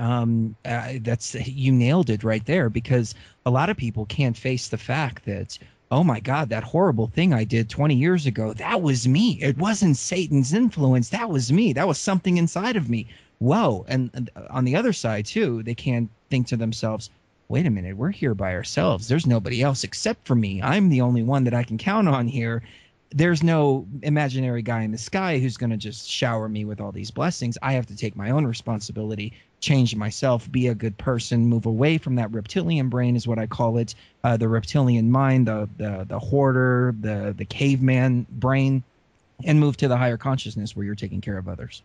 That's you nailed it right there, because a lot of people can't face the fact that, oh my God, that horrible thing I did 20 years ago, that was me. It wasn't Satan's influence. That was me. That was something inside of me. Whoa. And on the other side too, they can't think to themselves, wait a minute, we're here by ourselves. There's nobody else except for me. I'm the only one that I can count on here. There's no imaginary guy in the sky who's going to just shower me with all these blessings. I have to take my own responsibility, change myself, be a good person, move away from that reptilian brain is what I call it, the reptilian mind, the hoarder, the caveman brain, and move to the higher consciousness where you're taking care of others.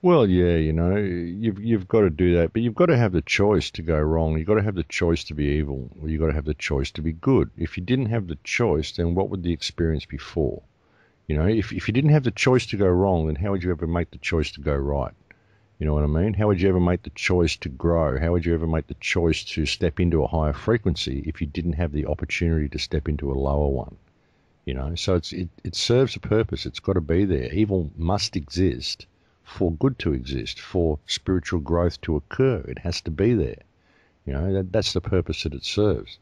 Well, yeah, you know, you've got to do that, but you've got to have the choice to go wrong. You've got to have the choice to be evil, or you've got to have the choice to be good. If you didn't have the choice, then what would the experience be for? You know, if you didn't have the choice to go wrong, then how would you ever make the choice to go right? You know what I mean? How would you ever make the choice to grow? How would you ever make the choice to step into a higher frequency if you didn't have the opportunity to step into a lower one? You know, so it serves a purpose. It's got to be there. Evil must exist for good to exist, for spiritual growth to occur. It has to be there. You know, that's the purpose that it serves.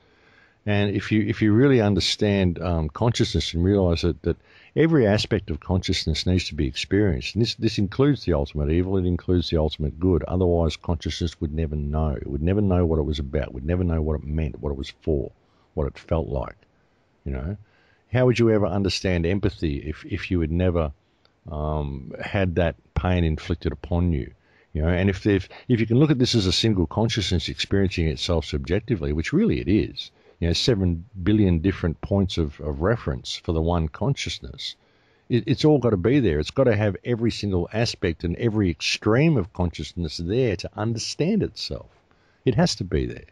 And if you really understand consciousness and realize that every aspect of consciousness needs to be experienced, and this includes the ultimate evil, it includes the ultimate good. Otherwise, consciousness would never know. It would never know what it was about. Would never know what it meant, what it was for, what it felt like. You know, how would you ever understand empathy if you had never had that pain inflicted upon you? You know, and if you can look at this as a single consciousness experiencing itself subjectively, which really it is, you know, 7 billion different points of reference for the one consciousness, it's all got to be there. It's got to have every single aspect and every extreme of consciousness there to understand itself. It has to be there.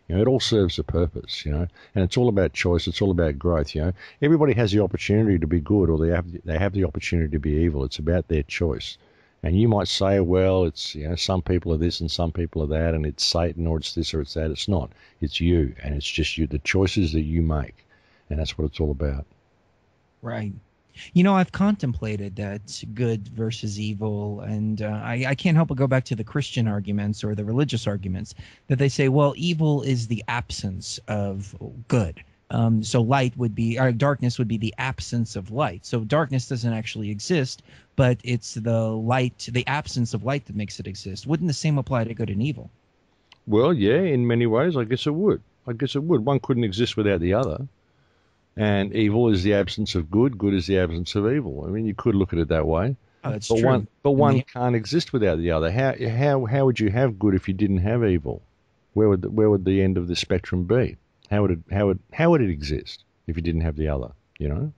You know, it all serves a purpose, you know, and it's all about choice. It's all about growth, you know. Everybody has the opportunity to be good, or they have the opportunity to be evil. It's about their choice. And you might say, well, it's, you know, some people are this and some people are that, and it's Satan or it's this or it's that. It's not. It's you, and it's just you, the choices that you make, and that's what it's all about. Right. You know, I've contemplated that good versus evil, and I can't help but go back to the Christian arguments or the religious arguments that they say, well, evil is the absence of good. So light would be, or darkness would be the absence of light. So darkness doesn't actually exist, but it's the light, the absence of light that makes it exist. Wouldn't the same apply to good and evil? Well, yeah, in many ways, I guess it would. I guess it would. One couldn't exist without the other. And evil is the absence of good. Good is the absence of evil. I mean, you could look at it that way. Oh, that's true. One can't exist without the other. How would you have good if you didn't have evil? Where would the end of the spectrum be? How would it exist if you didn't have the other? You know,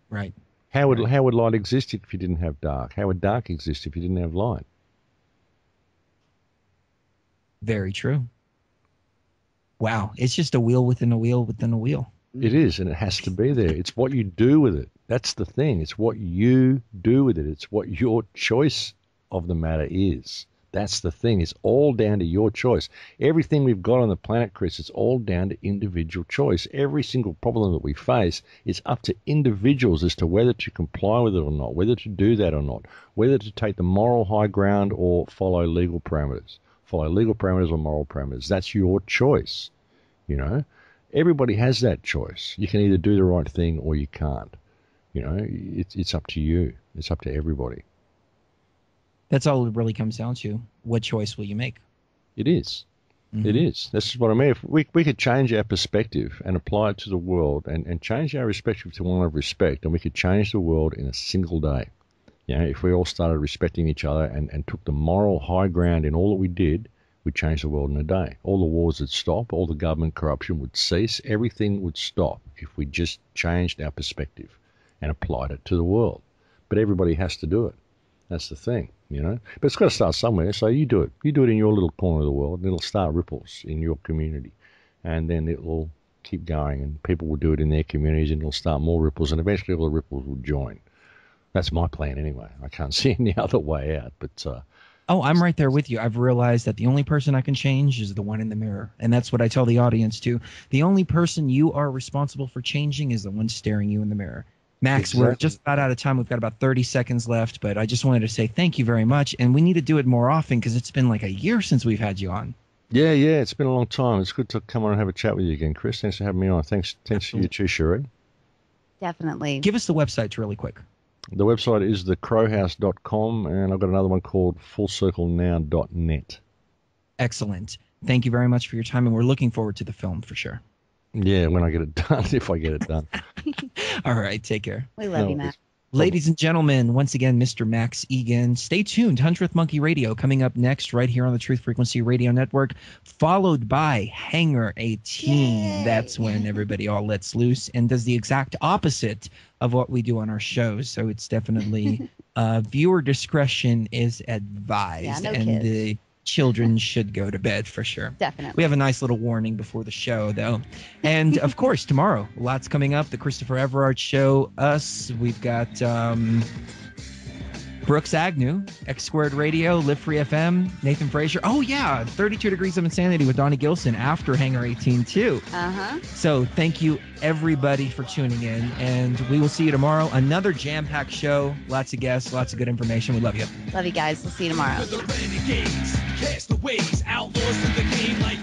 right? How would light exist if you didn't have dark? How would dark exist if you didn't have light? Very true. Wow, it's just a wheel within a wheel within a wheel. It is, and it has to be there. It's what you do with it. That's the thing. It's what you do with it. It's what your choice of the matter is. That's the thing. It's all down to your choice. Everything we've got on the planet, Chris, it's all down to individual choice. Every single problem that we face is up to individuals as to whether to comply with it or not, whether to do that or not, whether to take the moral high ground or follow legal parameters. Follow legal parameters or moral parameters. That's your choice, you know. Everybody has that choice. You can either do the right thing or you can't. You know, it's up to you. It's up to everybody. That's all it really comes down to. What choice will you make? It is. Mm-hmm. It is. That's what I mean. If we could change our perspective and apply it to the world and change our perspective to one of respect, and we could change the world in a single day. You know, if we all started respecting each other and took the moral high ground in all that we did, we'd change the world in a day. All the wars would stop. All the government corruption would cease. Everything would stop if we just changed our perspective and applied it to the world. But everybody has to do it. That's the thing, you know. But it's got to start somewhere. So you do it. You do it in your little corner of the world, and it'll start ripples in your community. And then it will keep going, and people will do it in their communities, and it'll start more ripples, and eventually all the ripples will join. That's my plan anyway. I can't see any other way out. But oh, I'm right there with you. I've realized that the only person I can change is the one in the mirror. And that's what I tell the audience too. The only person you are responsible for changing is the one staring you in the mirror. Max, we're Exactly. just about out of time. We've got about 30 seconds left, but I just wanted to say thank you very much. And we need to do it more often because it's been like a year since we've had you on. Yeah, it's been a long time. It's good to come on and have a chat with you again, Chris. Thanks for having me on. Thanks to you too, Sheree. Definitely. Give us the websites really quick. The website is thecrowhouse.com, and I've got another one called fullcirclenow.net. Excellent. Thank you very much for your time, and we're looking forward to the film for sure. Yeah, when I get it done, if I get it done. All right, take care. We love you, Matt. Ladies and gentlemen, once again, Mr. Max Igan. Stay tuned. 100th Monkey Radio coming up next right here on the Truth Frequency Radio Network, followed by Hangar 18. Yay. That's when everybody all lets loose and does the exact opposite of what we do on our shows. So it's definitely viewer discretion is advised. Yeah, no and kids. the children should go to bed for sure. Definitely. We have a nice little warning before the show, though. And, of course, tomorrow, lots coming up. The Christopher Everard Show, us. We've got Brooks Agnew, X Squared Radio, Live Free FM, Nathan Frazier. Oh, yeah, 32 Degrees of Insanity with Donnie Gilson after Hangar 18, too. Uh-huh. So thank you, everybody, for tuning in. And we will see you tomorrow. Another jam-packed show. Lots of guests, lots of good information. We love you. Love you guys. We'll see you tomorrow. The renegades, castaways, outlaws in the game like